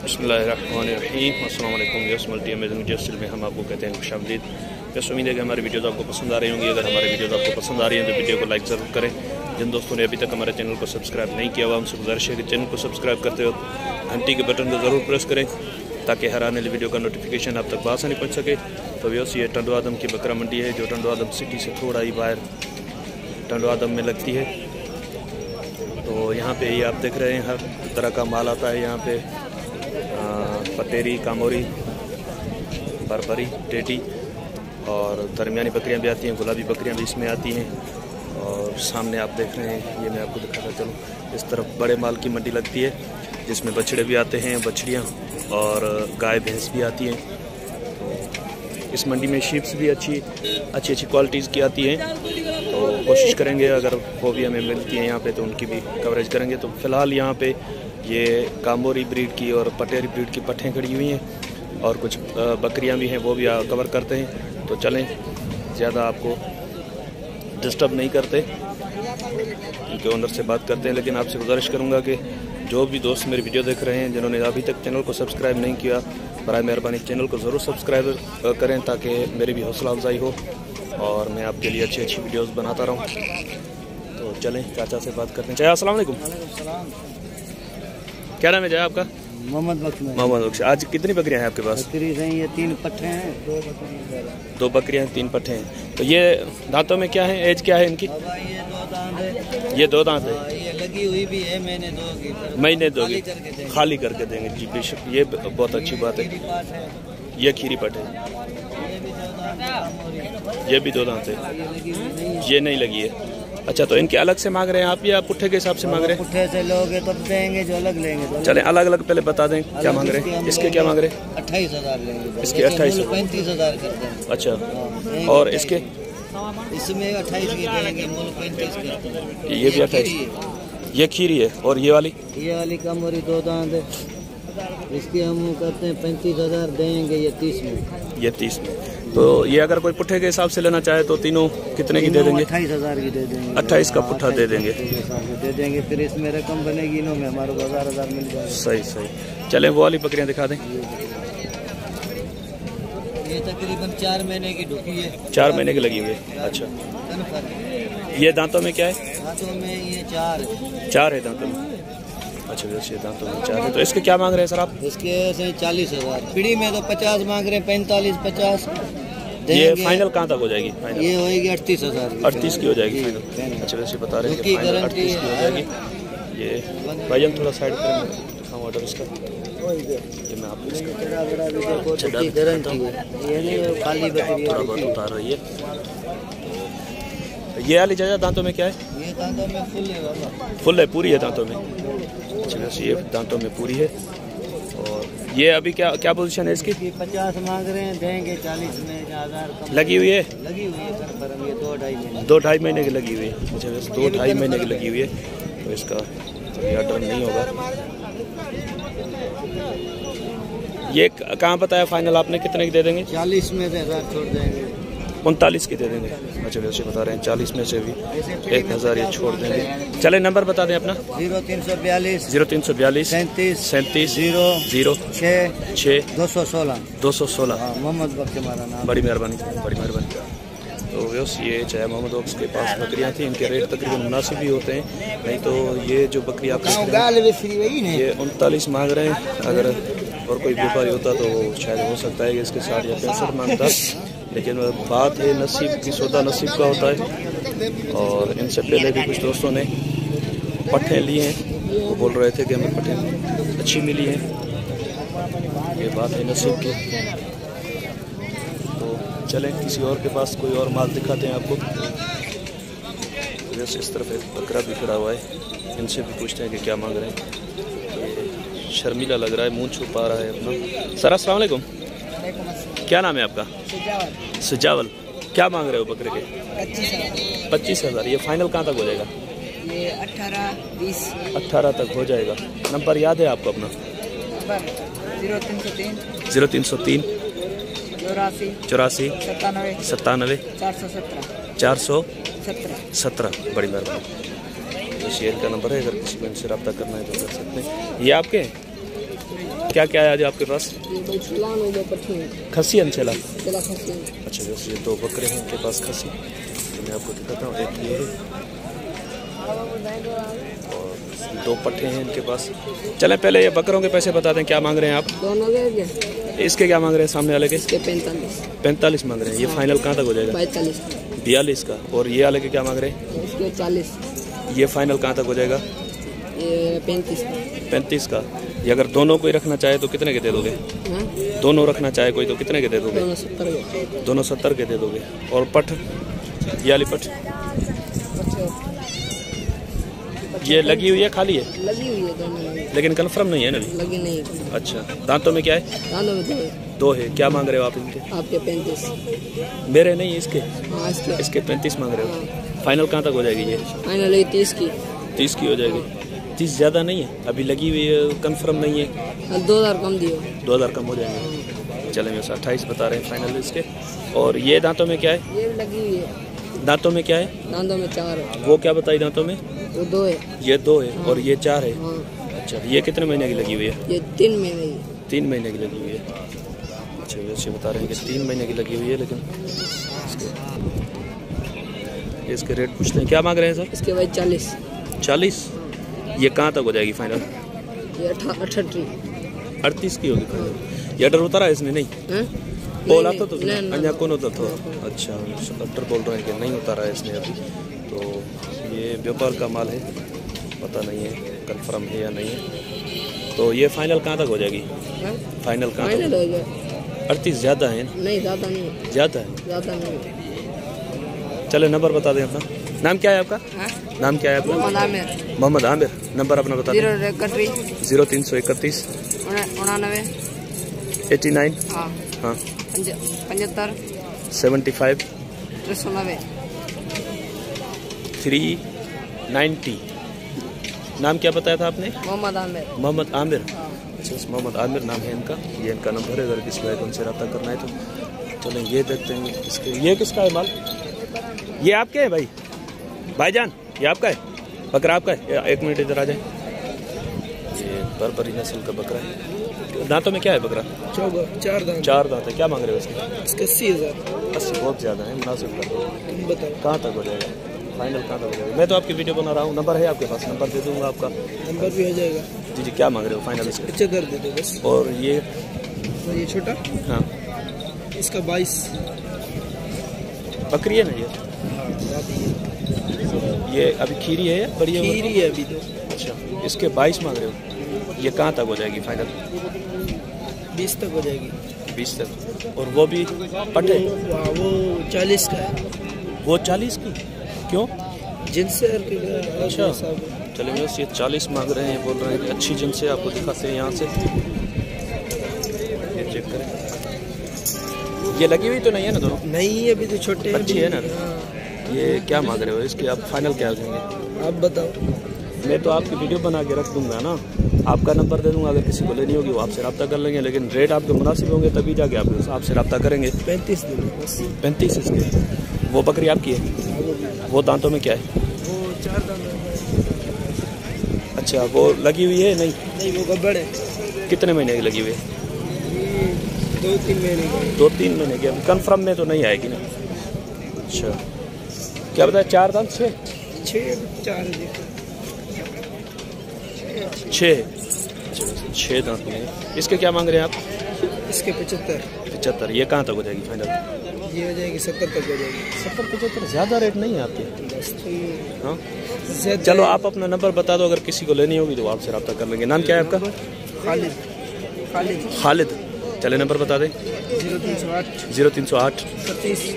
बिस्मिल्लाहिर्रहमानिर्रहीम। अस्सलाम वालेकुम। यस मल्टी अमेजिंग जस्टिल में हम आपको कहते हैं खुशामदीद। बस उम्मीद है कि हमारी वीडियोज़ आपको पसंद आ रही होंगी। अगर हमारी वीडियोज़ आपको पसंद आ रही हैं तो वीडियो को लाइक ज़रूर करें। जिन दोस्तों ने अभी तक हमारे चैनल को सब्सक्राइब नहीं किया हुआ उनसे गुजारिश है कि चैनल को सब्सक्राइब करते हो घंटी के बटन को ज़रूर प्रेस करें ताकि हर आने वाली वीडियो का नोटिफिकेशन आप तक बआसानी पहुँच सके। तो व्यवस्था ये टंडो आदम की बकरा मंडी है जो टंडो आदम सिटी से थोड़ा ही बाहर टंडो आदम में लगती है। तो यहाँ पे ये आप देख रहे हैं हर तरह का माल आता है यहाँ पे। पतेरी, कामोरी, बरबरी, टेटी और दरमियानी बकरियाँ भी आती हैं, गुलाबी बकरियाँ भी इसमें आती हैं। और सामने आप देख रहे हैं, ये मैं आपको दिखाता चलूँ, इस तरफ बड़े माल की मंडी लगती है जिसमें बछड़े भी आते हैं, बछड़ियाँ और गाय भैंस भी आती हैं। तो इस मंडी में शीप्स भी अच्छी क्वालिटीज़ की आती हैं। तो कोशिश करेंगे अगर वो भी हमें मिलती हैं यहाँ पे तो उनकी भी कवरेज करेंगे। तो फ़िलहाल यहाँ पे ये कामोरी ब्रीड की और पटेरी ब्रीड की पट्ठें खड़ी हुई हैं और कुछ बकरियां भी हैं, वो भी कवर करते हैं। तो चलें, ज़्यादा आपको डिस्टर्ब नहीं करते क्योंकि ओनर से बात करते हैं। लेकिन आपसे गुजारिश करूंगा कि जो भी दोस्त मेरी वीडियो देख रहे हैं जिन्होंने अभी तक चैनल को सब्सक्राइब नहीं किया, बराए मेहरबानी चैनल को ज़रूर सब्सक्राइब करें ताकि मेरी भी हौसला अफजाई हो और मैं आपके लिए अच्छी वीडियोज़ बनाता रहूँ। तो चलें, चाचा से बात करते हैं। चाचा अस्सलाम वालेकुम। क्या नाम है चाचा आपका? मोहम्मद बख्श। आज कितनी बकरियां हैं आपके पास? ये 3 पट्ठे हैं, 2 बकरियां, 3 पट्ठे हैं। तो ये दांतों में क्या है, एज क्या है इनकी? ये 2 दांत है। ये 2 दांत है। ये लगी हुई भी है, महीने 2 की खाली करके देंगे जी बेशक, ये बहुत अच्छी बात है। ये खीरी पट है, ये भी 2 दांत है, ये नहीं लगी है। अच्छा, तो इनके अलग से मांग रहे हैं आप या पुट्ठे के हिसाब से मांग रहे हैं? पुट्ठे से लोगे तब देंगे, जो अलग लेंगे तो चलें अलग अलग पहले बता दें क्या मांग रहे हैं। इसके क्या मांग रहे हैं? 28,000 लेंगे। इसके 28,000, 35,000 करते हैं। अच्छा, और इसके? इसमें 28 की देंगे, मूल 35 करते हैं। ये भी 28, ये खीरी है। और ये वाली कामोरी 2 दांत है, इसकी हम करते हैं 35,000 देंगे। ये 30 में, ये 30 में। तो ये अगर कोई पुट्ठे के हिसाब से लेना चाहे तो तीनों कितने की दे देंगे? 28,000 की दे देंगे। 28 का पुट्ठा दे देंगे। फिर इसमें रकम बनेगी, इनों में हमारे को 1000 मिल जाएगा। सही। चलें वो वाली बकरियां दिखा दें। ये तकरीबन 4 महीने की ढुकी है। 4 महीने की लगी हुई है। अच्छा, ये दांतों में क्या है? दांतों में ये 4 है दांतों में। अच्छा, वैसे दांतों में 4 है। तो इसके क्या मांग रहे हैं सर आप? इसके 40,000। पीढ़ी में तो 50 मांग रहे हैं, 45-50। ये फाइनल कहाँ तक हो जाएगी? फाइनल ये होगी 38,000 की। 38 की हो जाएगी फाइनल। अच्छा, वैसे बता रहे हैं कि फाइनल 38 की हो जाएगी। ये भाईजान थोड़ा साइड पर दिखाऊँ ऑर्डर इसका। ये मैं आपको थोड़ा बहुत उतार रही है। ये वाली जगह दांतों में क्या है? ये दांतों में फुल है, पूरी है दांतों में। अच्छा, वैसे ये दांतों में पूरी है। और ये अभी क्या पोजीशन है इसकी? 50 मांग रहे हैं, देंगे 40 में। 1000 लगी हुई है सर, पर ये 2-2.5 महीने की लगी हुई है। अच्छा, वैसे 2-2.5 महीने की लगी हुई है तो इसका ऑर्डर नहीं होगा। ये कहाँ बताया फाइनल आपने कितने की दे देंगे? 40 में से 1000 छोड़ देंगे। 39 की दे देंगे। अच्छा, वैसे बता रहे हैं 40 में से भी 1000 ये छोड़ देंगे। चले नंबर बता दें अपना। 0342 37 0 6 216। मोहम्मद बख्श हमारा नाम। बड़ी मेहरबानी। तो व्यवस्था ये चाहे मोहम्मद बख्श के पास बकरियाँ थी, इनके रेट तकरीबन मुनासिब ही होते हैं। नहीं तो ये जो बकरी आप ये 39 मांग रहे हैं। अगर और कोई व्यापारी होता तो शायद हो सकता है कि इसके 60 या 65 मांगता। लेकिन बात है नसीब की, सौदा नसीब का होता है। और इनसे पहले भी कुछ दोस्तों ने पट्ठे लिए हैं, वो बोल रहे थे कि हमें पट्ठे अच्छी मिली हैं। ये बात है नसीब की। तो चलें किसी और के पास कोई और माल दिखाते हैं आपको। जैसे इस तरफ एक बकरा भी खड़ा हुआ है, इनसे भी पूछते हैं कि क्या मांग रहे हैं। ये शर्मीला लग रहा है, मुँह छुपा रहा है अपना। सर अस्सलाम वालेकुम, क्या नाम है आपका? सुजावल। क्या मांग रहे हो बकरे के? 25,000। ये फाइनल कहाँ तक हो जाएगा? ये 18-20 18 तक हो जाएगा। नंबर याद है आपको अपना? 0303 84 97 417। बड़ी मेहरबानी। शेयर का नंबर है, अगर किसी को इनसे रब्ता करना है तो कर सकते हैं। ये आपके हैं? क्या क्या है आज आपके पास? खस्सी अनचेला। अच्छा जैसे ये 2 बकरे हैं इनके पास खस्सी, तो मैं आपको दिखाता हूँ। एक ये है और 2 पट्ठे हैं इनके पास। चलें पहले ये बकरों के पैसे बता दें, क्या मांग रहे हैं आप? दोनों के इसके क्या मांग रहे हैं सामने वाले के? इसके 45 मांग रहे हैं। ये फाइनल कहाँ तक हो जाएगा? 42 का। और ये वाले के क्या मांग रहे हैं? इसके 40। ये फाइनल कहाँ तक हो जाएगा? ये 35 का। ये अगर दोनों कोई रखना चाहे तो कितने के दे दोगे? दोनों रखना चाहे कोई तो कितने के दे दोगे? दोनों 70 के दे दोगे। और पठ, ये वाली पठ ये लगी हुई है खाली है? लगी हुई है दोनों, लेकिन कंफर्म नहीं है ना? लगी नहीं है। अच्छा दांतों में क्या है? दांतों में 2 है। क्या मांग रहे हो आप इनके? आपके 35। मेरे नहीं इसके? हाँ इसके 35 मांग रहे हो। फाइनल कहाँ तक हो जाएगी ये? फाइनल 30 की। 30 की हो जाएगी। 30 ज़्यादा नहीं है, अभी लगी हुई है, कंफर्म नहीं है। 2000 कम दियो। 2000 कम हो जाएंगे। चले मैं 28 बता रहे हैं फाइनल इसके। और ये दांतों में क्या है? ये लगी हुई है। दांतों में क्या है? दांतों में 4 है। वो क्या बताई दांतों में? वो 2 है। ये 2 है। और ये 4 है। हाँ। अच्छा ये कितने महीने की लगी हुई है? ये 3 महीने की। 3 महीने की लगी हुई है। अच्छा वैसे बता रहे हैं कि 3 महीने की लगी हुई है, लेकिन इसके रेट पूछते हैं। क्या मांग रहे हैं सर? इसके भाई 40। ये कहाँ तक हो जाएगी फाइनल? ये 38 की होगी फाइनल। ये अडर उतारा है इसने? नहीं बोला तो अन्य कौन होता था? अच्छा अडर बोल रहे हैं कि नहीं उतारा है इसने अभी। तो ये व्यापार का माल है, पता नहीं है कंफर्म है या नहीं है। तो ये फाइनल कहाँ तक हो जाएगी? फाइनल कहाँ तक? 38 ज़्यादा है? नहीं ज़्यादा नहीं। ज़्यादा है? ज़्यादा नहीं। चले नंबर बता दें अपना। नाम क्या है आपका? नाम क्या है आपका? मोहम्मद आमिर। नंबर अपना बता दें। 0331 89 हाँ 75 75 390। 390। नाम क्या बताया था आपने? मोहम्मद आमिर। अच्छा मोहम्मद आमिर नाम है इनका। ये इनका नंबर है, अगर किसी भाई को उनसे रब्ता करना है तो। चलें ये देखते हैं इसके। ये किसका है माल? ये आपके है भाईजान? ये आपका है? बकरा आपका है? 1 मिनट इधर आ जाए। ये बरबरी नस्ल का बकरा है। दांतों में क्या है बकरा? 4 दांत है। क्या मांग रहे हो इसके? 80,000। 80 बहुत ज़्यादा है, मुनासिब कर दो। बताओ कहाँ तक हो जाएगा फाइनल? कहाँ तक हो जाएगा? मैं तो आपकी वीडियो बना रहा हूँ। नंबर है आपके पास? नंबर दे दूँगा आपका। नंबर भी हो जाएगा। जी क्या मांग रहे हो फाइनल इसके? 75 दे दो बस। और ये छोटा? हाँ इसका 22। बकरी है ना ये? ये अभी खीरी है या बड़ी है? खीरी है अभी तो। अच्छा इसके 22 मांग रहे हो। ये कहाँ तक हो जाएगी फाइनल? 20 तक हो जाएगी। 20 तक। और वो भी पटे? वो 40 का है। वो 40 की? क्यों? जिनसे अच्छा चलिए बस ये 40 मांग रहे हैं। बोल रहे हैं कि अच्छी जिन से आपको दिखाते हैं यहाँ से। ये चेक करें। ये लगी हुई तो नहीं है ना दोनों? नहीं अभी तो छोटे अच्छी है ना? ये क्या मांग रहे हो इसके? आप फाइनल क्या देंगे? आप बताओ। मैं तो आपकी वीडियो बना के रख दूंगा ना, आपका नंबर दे दूंगा। अगर किसी को लेनी होगी वो आपसे रब्ता कर लेंगे, लेकिन रेट आपके मुनासिब होंगे तभी जाके आप आपसे रब्ता करेंगे। 35 दिन बस। 35 इसके। वो बकरी आपकी है? वो दांतों में क्या है? वो 4 दांत है। अच्छा वो लगी हुई है? नहीं वो गब्बड़ है। कितने महीने की लगी हुई है? 2-3 महीने की। 2-3 महीने की। अभी कन्फर्म में तो नहीं आएगी ना? अच्छा क्या बताया? 4 दांत? 6 दांत में। इसके क्या मांग रहे हैं आप? इसके 75। ये कहाँ तक हो जाएगी फाइनल? ये हो जाएगी 70 तक हो जाएगी। 70-75 ज़्यादा रेट नहीं है आपके? हाँ चलो आप अपना नंबर बता दो, अगर किसी को लेनी होगी तो आपसे रब्ता कर लेंगे। नाम क्या है आपका? खालिद। चले नंबर बता दें। 0308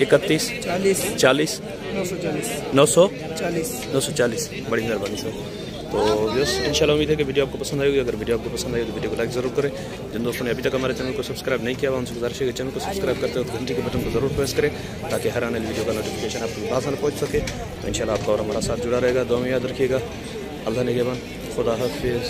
31 40 940। बड़ी मेहरबानी सर। तो बस इंशाल्लाह उम्मीद है कि वीडियो आपको पसंद आएगी। अगर वीडियो आपको पसंद आई तो वीडियो को लाइक ज़रूर करें। जिन दोस्तों ने अभी तक हमारे चैनल को सब्सक्राइब नहीं किया हुआ उनसे गुजारिश है कि चैनल को सब्सक्राइब करते हो तो घंटी के बटन को ज़रूर प्रेस करें, ताकि हर आने वाली वीडियो का नोटिफिकेशन आपको आसान पहुँच सके। तो इंशाल्लाह आपका और हमारा साथ जुड़ा रहेगा। दुआ में याद रखिएगा। अल्लाह निगहबान। खुदा हाफिज़।